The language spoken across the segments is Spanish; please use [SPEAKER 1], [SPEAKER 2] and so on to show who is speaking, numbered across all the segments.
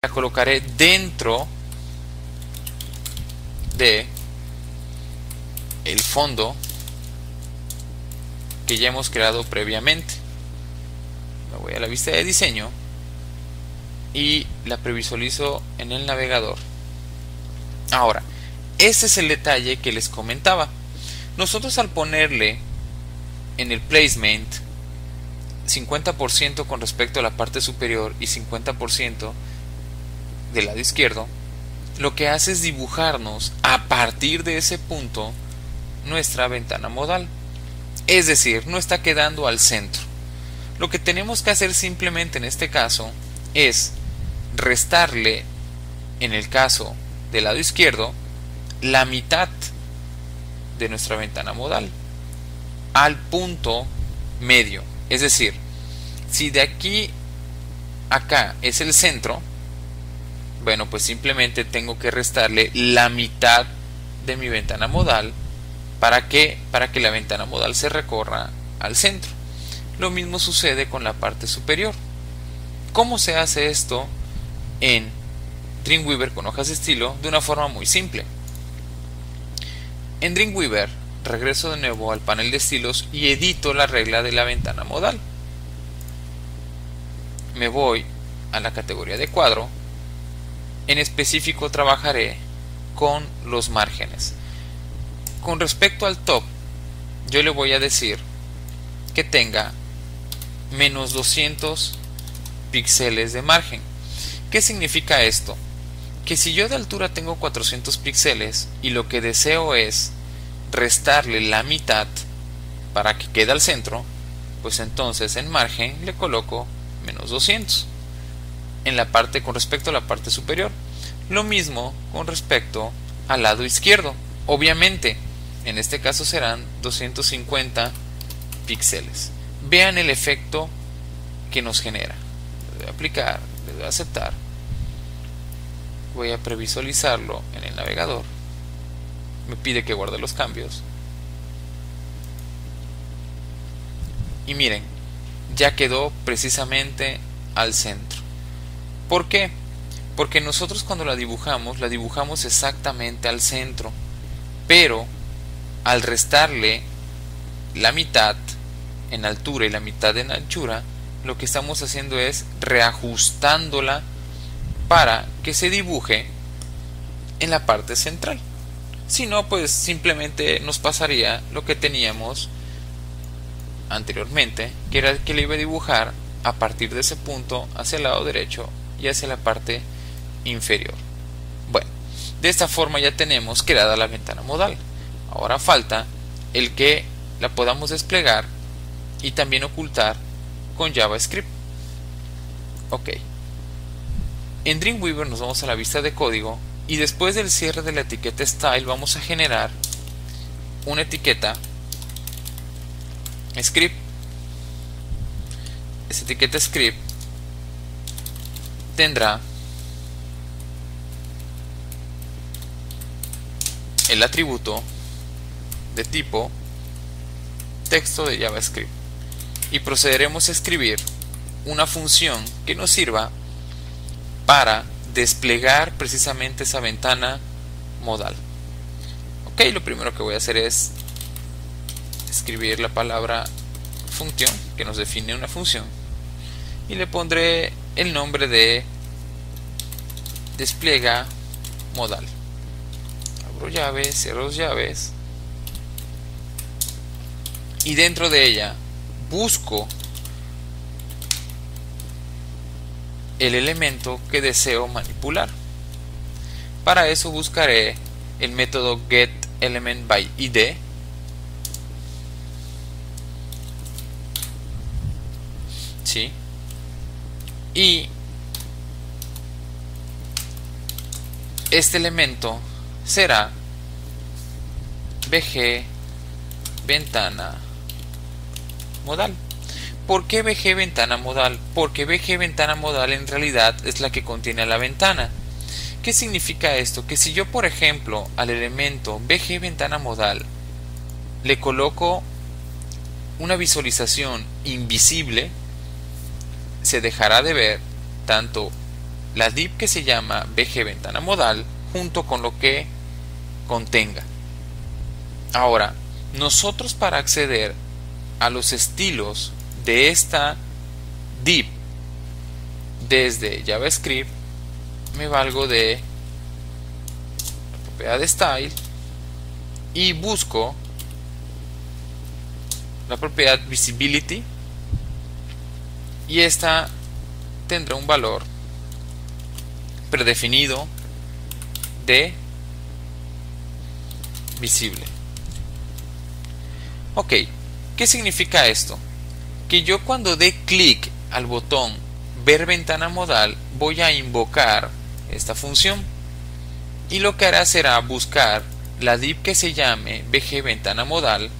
[SPEAKER 1] la colocaré dentro de el fondo que ya hemos creado previamente. Me voy a la vista de diseño y la previsualizo en el navegador. Ahora, ese es el detalle que les comentaba. Nosotros al ponerle en el placement 50% con respecto a la parte superior y 50% del lado izquierdo, lo que hace es dibujarnos a partir de ese punto nuestra ventana modal. Es decir, no está quedando al centro. Lo que tenemos que hacer simplemente en este caso es restarle, en el caso del lado izquierdo, la mitad de nuestra ventana modal al punto medio. Es decir, si de aquí a acá es el centro, bueno, pues simplemente tengo que restarle la mitad de mi ventana modal para que la ventana modal se recorra al centro. Lo mismo sucede con la parte superior. ¿Cómo se hace esto en Dreamweaver con hojas de estilo? De una forma muy simple. En Dreamweaver regreso de nuevo al panel de estilos y edito la regla de la ventana modal. Me voy a la categoría de cuadro. En específico trabajaré con los márgenes. Con respecto al top, yo le voy a decir que tenga menos 200 píxeles de margen. ¿Qué significa esto? Que si yo de altura tengo 400 píxeles y lo que deseo es restarle la mitad para que quede al centro, pues entonces en margen le coloco menos 200 en la parte con respecto a la parte superior. Lo mismo con respecto al lado izquierdo. Obviamente, en este caso serán 250 píxeles. Vean el efecto que nos genera. Le voy a aplicar, le voy a aceptar. Voy a previsualizarlo en el navegador. Me pide que guarde los cambios. Y miren, ya quedó precisamente al centro. ¿Por qué? Porque nosotros cuando la dibujamos exactamente al centro. Pero al restarle la mitad en altura y la mitad en anchura, lo que estamos haciendo es reajustándola para que se dibuje en la parte central. Si no, pues simplemente nos pasaría lo que teníamos anteriormente, que era que le iba a dibujar a partir de ese punto hacia el lado derecho y hacia la parte inferior. Bueno, de esta forma ya tenemos creada la ventana modal. Ahora falta el que la podamos desplegar y también ocultar con JavaScript. Ok. En Dreamweaver nos vamos a la vista de código y después del cierre de la etiqueta Style vamos a generar una etiqueta Script. Esta etiqueta Script tendrá el atributo de tipo texto de JavaScript y procederemos a escribir una función que nos sirva para desplegar precisamente esa ventana modal. Ok, lo primero que voy a hacer es escribir la palabra función que nos define una función y le pondré el nombre de despliega modal. Abro llaves, cierro llaves y dentro de ella busco el elemento que deseo manipular. Para eso buscaré el método getElementById ¿sí? Y este elemento será VG ventana modal. ¿Por qué VG ventana modal? Porque VG ventana modal en realidad es la que contiene a la ventana. ¿Qué significa esto? Que si yo, por ejemplo, al elemento VG ventana modal le coloco una visualización invisible, se dejará de ver tanto la div que se llama BG ventana modal junto con lo que contenga. Ahora, nosotros para acceder a los estilos de esta div desde JavaScript me valgo de la propiedad de style y busco la propiedad visibility, y esta tendrá un valor predefinido de visible. Ok, ¿qué significa esto? Que yo cuando dé clic al botón ver ventana modal voy a invocar esta función, y lo que hará será buscar la div que se llame BG ventana modal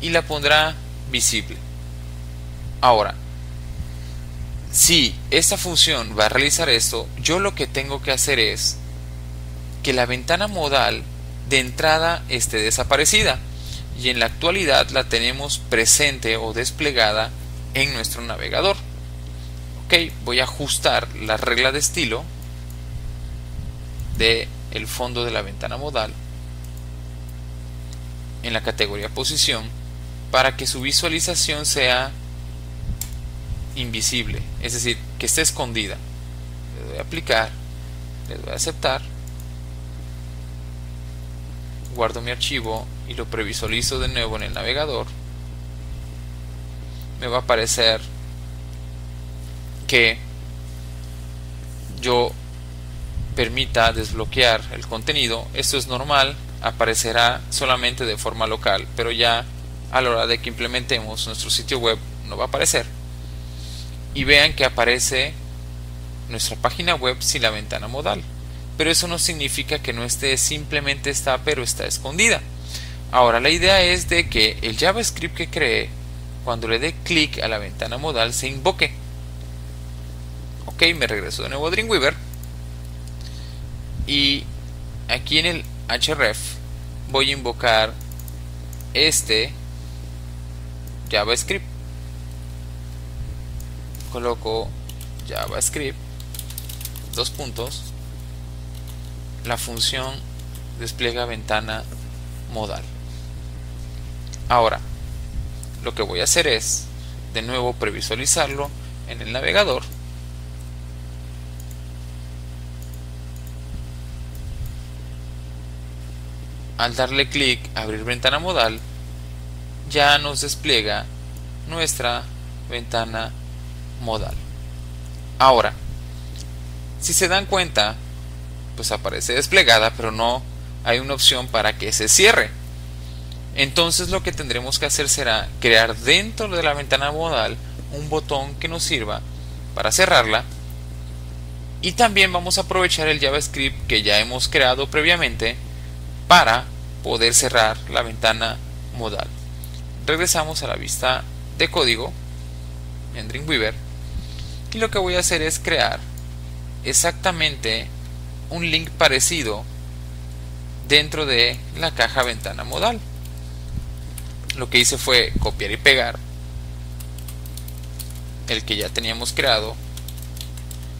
[SPEAKER 1] y la pondrá visible. Ahora, si esta función va a realizar esto, yo lo que tengo que hacer es que la ventana modal de entrada esté desaparecida, y en la actualidad la tenemos presente o desplegada en nuestro navegador. Ok, voy a ajustar la regla de estilo de el fondo de la ventana modal en la categoría posición para que su visualización sea invisible, es decir, que esté escondida. Le doy a aplicar, le doy a aceptar, guardo mi archivo y lo previsualizo de nuevo en el navegador. Me va a aparecer que yo permita desbloquear el contenido. Esto es normal, aparecerá solamente de forma local, pero ya a la hora de que implementemos nuestro sitio web no va a aparecer. Y vean que aparece nuestra página web sin la ventana modal, pero eso no significa que no esté, simplemente está, pero está escondida. Ahora la idea es de que el JavaScript que creé, cuando le dé clic a la ventana modal, se invoque. Ok, me regreso de nuevo a Dreamweaver y aquí en el href voy a invocar este JavaScript. Coloco JavaScript, dos puntos, la función despliega ventana modal. Ahora lo que voy a hacer es de nuevo previsualizarlo en el navegador. Al darle clic a abrir ventana modal, ya nos despliega nuestra ventana modal. Ahora, si se dan cuenta, pues aparece desplegada, pero no hay una opción para que se cierre. Entonces lo que tendremos que hacer será crear dentro de la ventana modal un botón que nos sirva para cerrarla, y también vamos a aprovechar el JavaScript que ya hemos creado previamente para poder cerrar la ventana modal. Regresamos a la vista de código en Dreamweaver y lo que voy a hacer es crear exactamente un link parecido dentro de la caja ventana modal. Lo que hice fue copiar y pegar el que ya teníamos creado,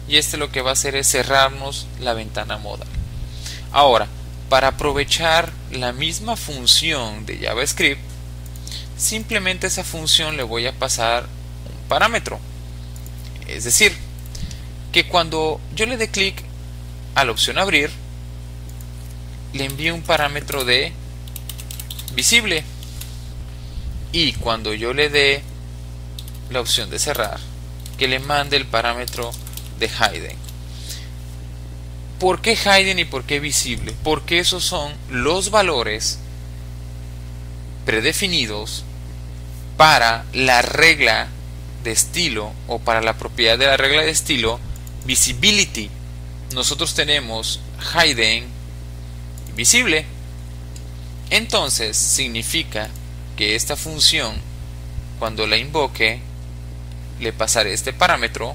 [SPEAKER 1] y este lo que va a hacer es cerrarnos la ventana modal. Ahora, para aprovechar la misma función de JavaScript, simplemente a esa función le voy a pasar un parámetro. Es decir, que cuando yo le dé clic a la opción abrir, le envío un parámetro de visible, y cuando yo le dé la opción de cerrar, que le mande el parámetro de hidden. ¿Por qué hidden y por qué visible? Porque esos son los valores predefinidos para la regla de estilo, o para la propiedad de la regla de estilo visibility. Nosotros tenemos hidden y visible. Entonces significa que esta función, cuando la invoque, le pasaré este parámetro,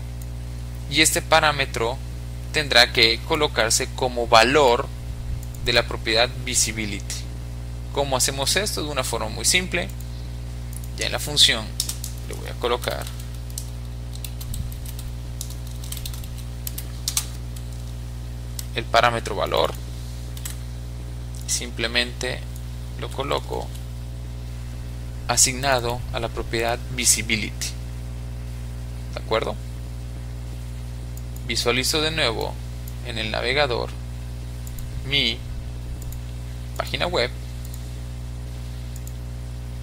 [SPEAKER 1] y este parámetro tendrá que colocarse como valor de la propiedad visibility. ¿Cómo hacemos esto? De una forma muy simple. Ya en la función le voy a colocar el parámetro valor, simplemente lo coloco asignado a la propiedad visibility. ¿De acuerdo? Visualizo de nuevo en el navegador mi página web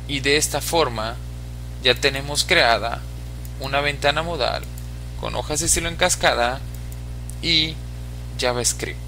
[SPEAKER 1] y de esta forma ya tenemos creada una ventana modal con hojas de estilo en cascada y JavaScript.